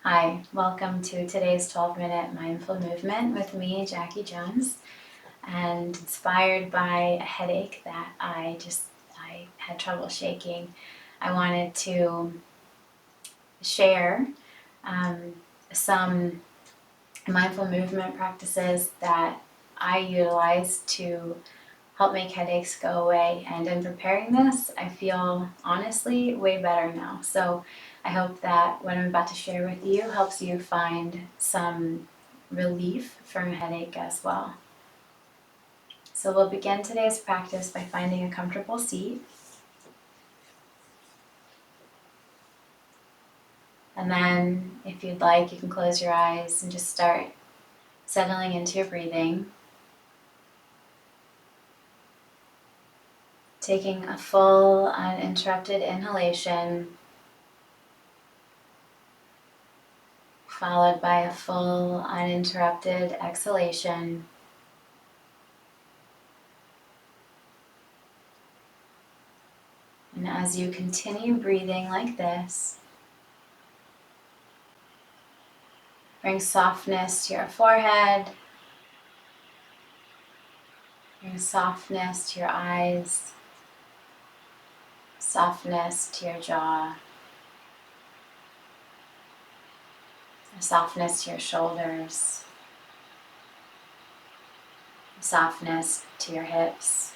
Hi, welcome to today's 12-minute mindful movement with me, Jackie Jones, and inspired by a headache that I had trouble shaking. I wanted to share some mindful movement practices that I utilize to help make headaches go away. And in preparing this, I feel honestly way better now. So I hope that what I'm about to share with you helps you find some relief from a headache as well. So we'll begin today's practice by finding a comfortable seat. And then if you'd like, you can close your eyes and just start settling into your breathing. Taking a full, uninterrupted inhalation, followed by a full, uninterrupted exhalation. And as you continue breathing like this, bring softness to your forehead, bring softness to your eyes, softness to your jaw, softness to your shoulders, softness to your hips,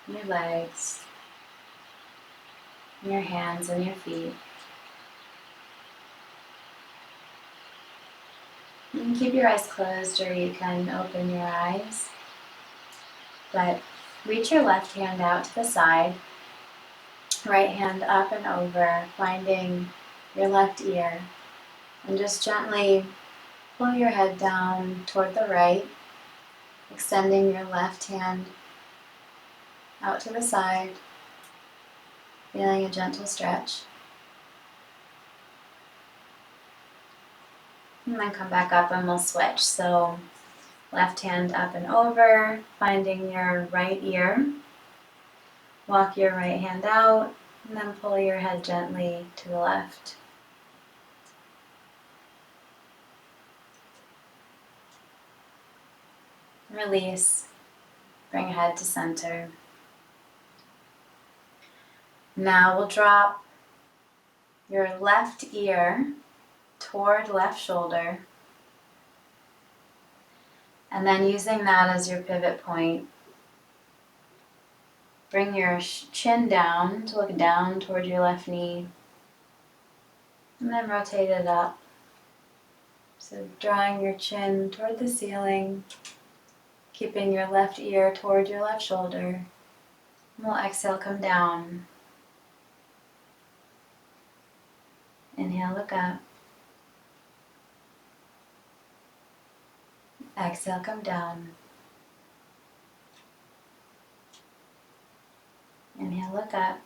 your legs, your hands and your feet. You can keep your eyes closed or you can open your eyes, but reach your left hand out to the side, right hand up and over, finding your left ear, and just gently pull your head down toward the right, extending your left hand out to the side, feeling a gentle stretch. And then come back up and we'll switch. So left hand up and over, finding your right ear. Walk your right hand out and then pull your head gently to the left. Release. Bring head to center. Now we'll drop your left ear toward left shoulder. And then using that as your pivot point, bring your chin down to look down toward your left knee. And then rotate it up. So drawing your chin toward the ceiling, keeping your left ear toward your left shoulder. And we'll exhale, come down. Inhale, look up. Exhale, come down. Inhale, look up.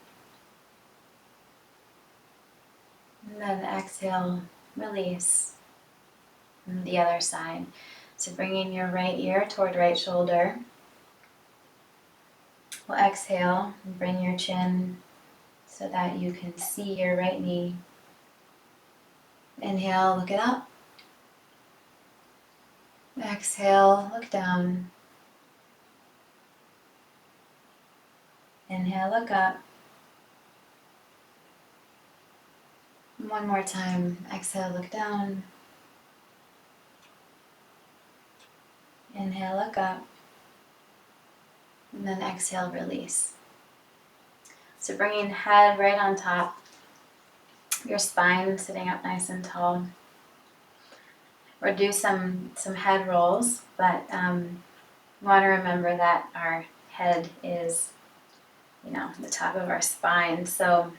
And then exhale, release. And the other side. So bringing your right ear toward right shoulder. We'll exhale and bring your chin so that you can see your right knee. Inhale, look it up. Exhale, look down. Inhale, look up. One more time. Exhale, look down. Inhale, look up. And then exhale, release. So bringing head right on top, your spine sitting up nice and tall. Or do some head rolls, but we want to remember that our head is, the top of our spine. So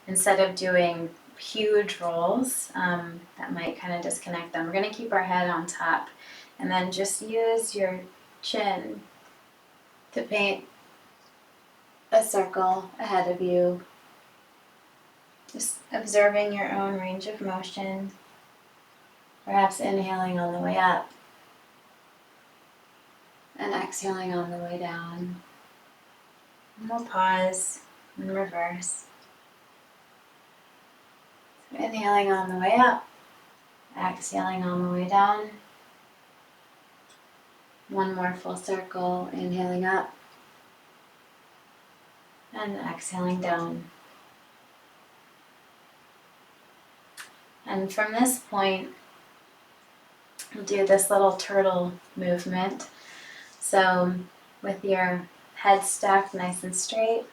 instead of doing huge rolls, that might kind of disconnect them. We're going to keep our head on top and then just use your chin to paint a circle ahead of you. Just observing your own range of motion, perhaps inhaling on the way up and exhaling on the way down. And we'll pause and reverse. Inhaling on the way up, exhaling on the way down. One more full circle, inhaling up and exhaling down. And from this point, we'll do this little turtle movement. So with your head stacked nice and straight,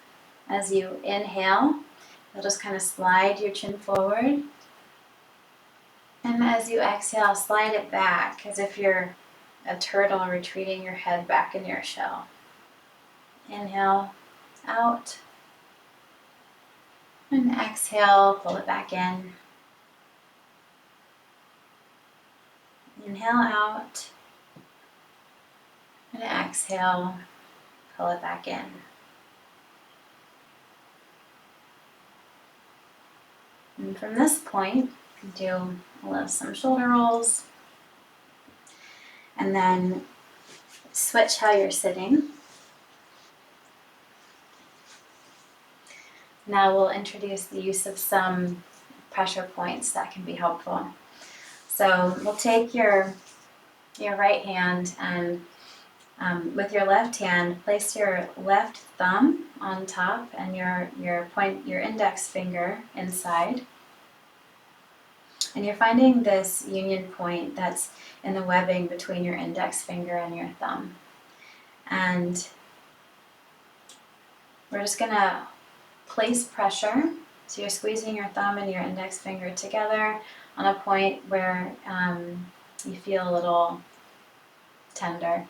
as you inhale, you'll just kind of slide your chin forward. And as you exhale, slide it back as if you're a turtle retreating your head back into your shell. Inhale out. And exhale, pull it back in. Inhale out. And exhale, pull it back in. And from this point, do some shoulder rolls. And then switch how you're sitting. Now we'll introduce the use of some pressure points that can be helpful. So we'll take your right hand and with your left hand, place your left thumb on top and your index finger inside. And you're finding this union point that's in the webbing between your index finger and your thumb. And we're just gonna place pressure. So you're squeezing your thumb and your index finger together on a point where you feel a little tender.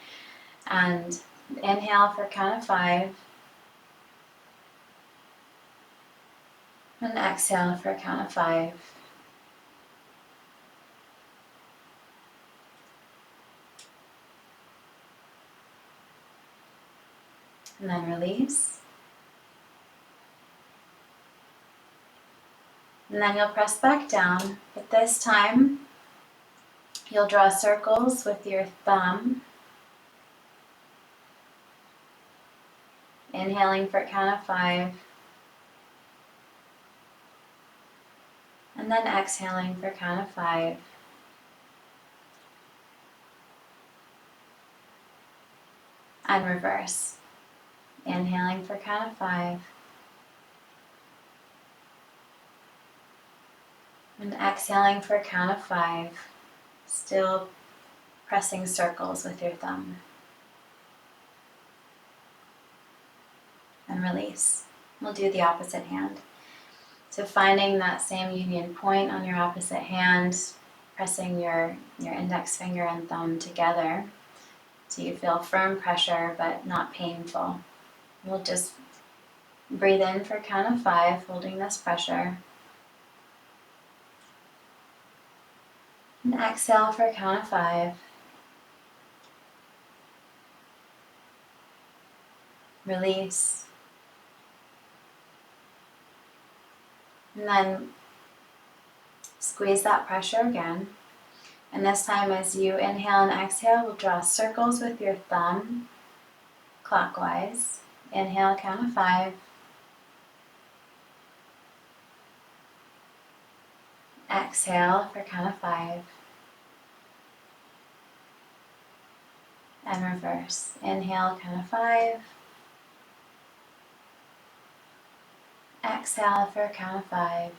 And inhale for count of 5. And exhale for a count of 5. And then release. And then you'll press back down, but this time you'll draw circles with your thumb. Inhaling for a count of 5. And then exhaling for a count of 5. And reverse. Inhaling for a count of 5. And exhaling for a count of 5. Still pressing circles with your thumb. And release. We'll do the opposite hand. So finding that same union point on your opposite hand, pressing your index finger and thumb together so you feel firm pressure but not painful. We'll just breathe in for a count of 5, holding this pressure. And exhale for a count of 5. Release. And then squeeze that pressure again. And this time as you inhale and exhale, we'll draw circles with your thumb clockwise. Inhale, count of 5. Exhale for count of 5. And reverse. Inhale, count of 5. Exhale for a count of 5.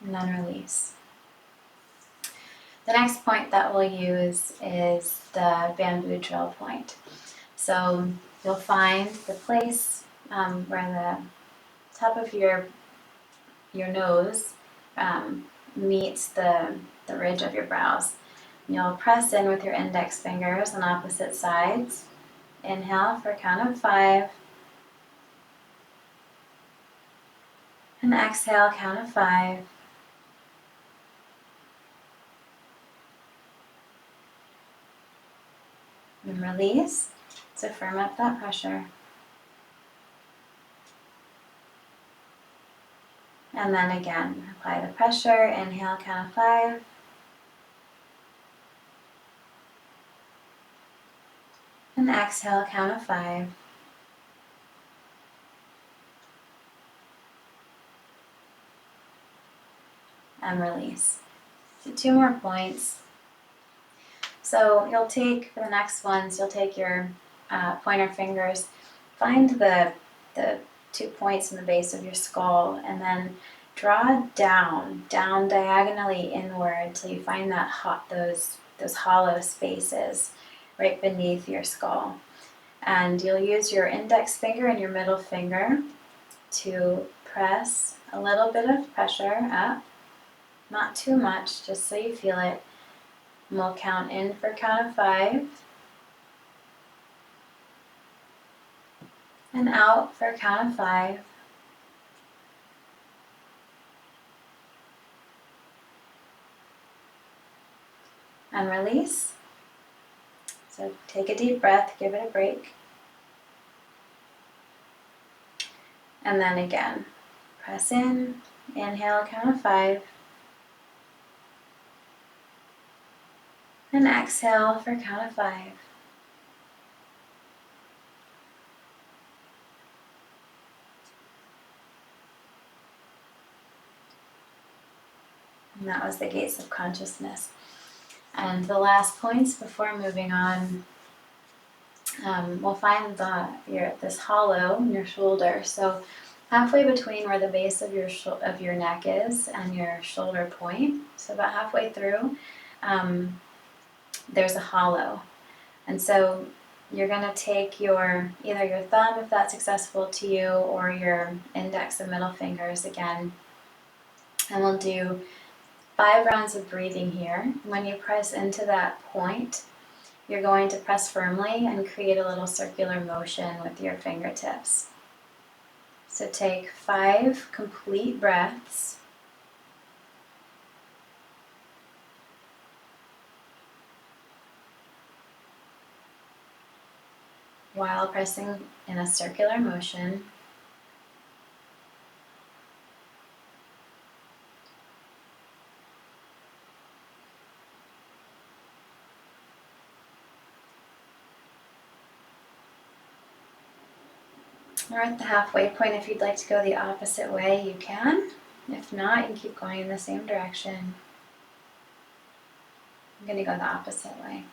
And then release. The next point that we'll use is the bamboo drill point. So you'll find the place where the top of your nose meets the ridge of your brows. You'll press in with your index fingers on opposite sides. Inhale for a count of 5. And exhale, count of 5. And release to firm up that pressure. And then again, apply the pressure. Inhale, count of 5. And exhale, count of 5. and release. So 2 more points. So you'll take, for the next ones, you'll take your pointer fingers, find the 2 points in the base of your skull, and then draw down diagonally inward till you find that those hollow spaces right beneath your skull. And you'll use your index finger and your middle finger to press a little bit of pressure up, not too much, just so you feel it. And we'll count in for count of 5, and out for count of 5. And release. So take a deep breath, give it a break. And then again, press in, inhale, count of 5. And exhale for count of 5. And that was the gates of consciousness. And the last points before moving on, we'll find this hollow in your shoulder. So halfway between where the base of your neck is and your shoulder point, so about halfway through, there's a hollow. And so you're going to take either your thumb, if that's accessible to you, or your index and middle fingers again, and we'll do 5 rounds of breathing here. When you press into that point, you're going to press firmly and create a little circular motion with your fingertips. So take 5 complete breaths. While pressing in a circular motion. Or at the halfway point, if you'd like to go the opposite way, you can. If not, you can keep going in the same direction. I'm going to go the opposite way.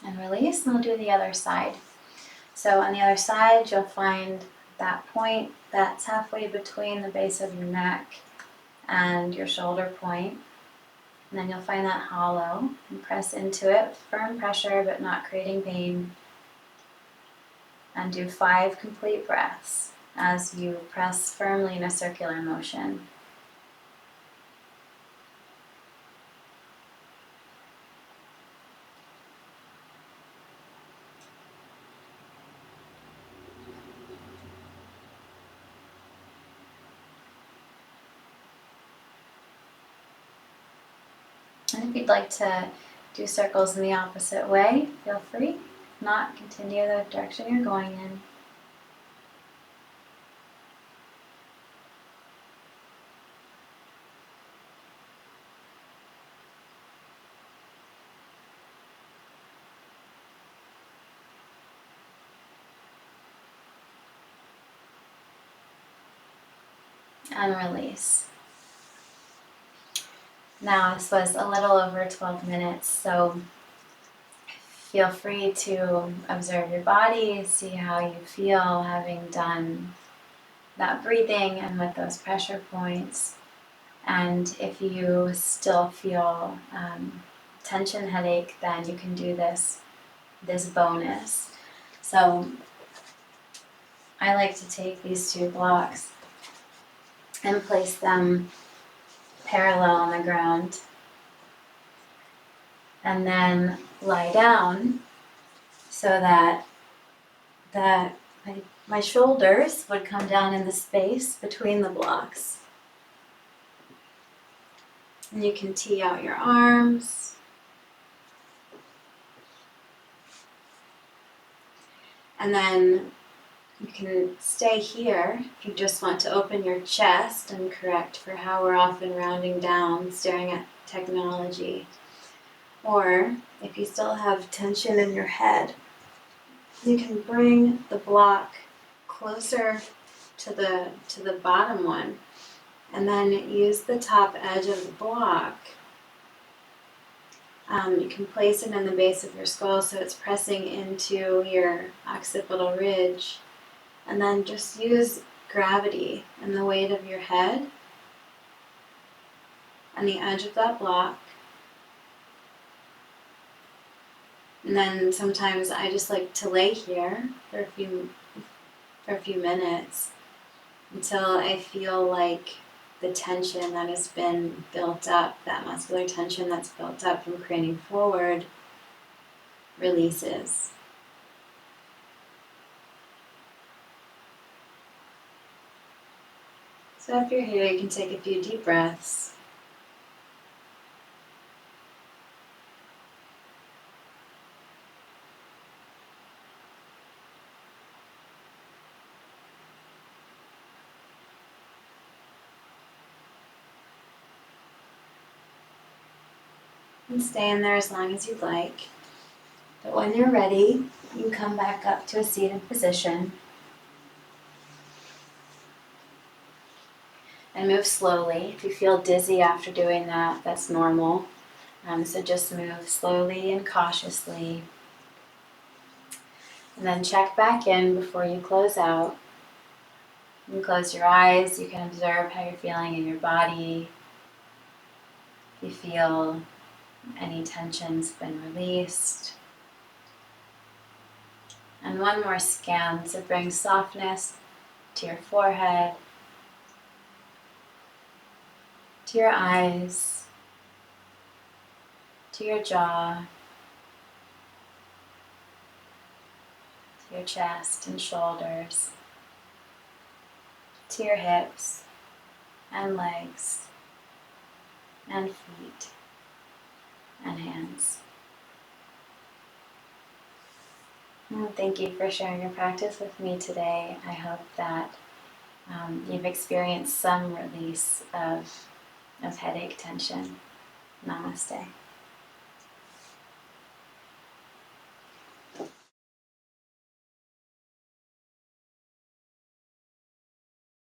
And release, and we'll do the other side. So on the other side, you'll find that point that's halfway between the base of your neck and your shoulder point. And then you'll find that hollow and press into it with firm pressure but not creating pain. And do 5 complete breaths as you press firmly in a circular motion. And if you'd like to do circles in the opposite way, feel free. If not, continue the direction you're going in. And release. Now, this was a little over 12 minutes, so feel free to observe your body, see how you feel having done that breathing and with those pressure points. And if you still feel tension headache, then you can do this bonus. So I like to take these 2 blocks and place them parallel on the ground, and then lie down so that my shoulders would come down in the space between the blocks. And you can tee out your arms. And then You can stay here if you just want to open your chest and correct for how we're often rounding down, staring at technology. Or if you still have tension in your head, you can bring the block closer to the bottom one, and then use the top edge of the block. You can place it in the base of your skull so it's pressing into your occipital ridge, and then just use gravity and the weight of your head on the edge of that block. And then sometimes I just like to lay here for a few minutes until I feel like the tension that has been built up, that muscular tension that's built up from craning forward, releases. So if you're here, you can take a few deep breaths. And stay in there as long as you'd like. But when you're ready, you can come back up to a seated position. And move slowly. If you feel dizzy after doing that, that's normal. So just move slowly and cautiously. And then check back in before you close out. You can close your eyes. You can observe how you're feeling in your body. If you feel any tension's been released. And one more scan to bring softness to your forehead, to your eyes, to your jaw, to your chest and shoulders, to your hips and legs and feet and hands. And thank you for sharing your practice with me today. I hope that you've experienced some release of headache tension. Namaste.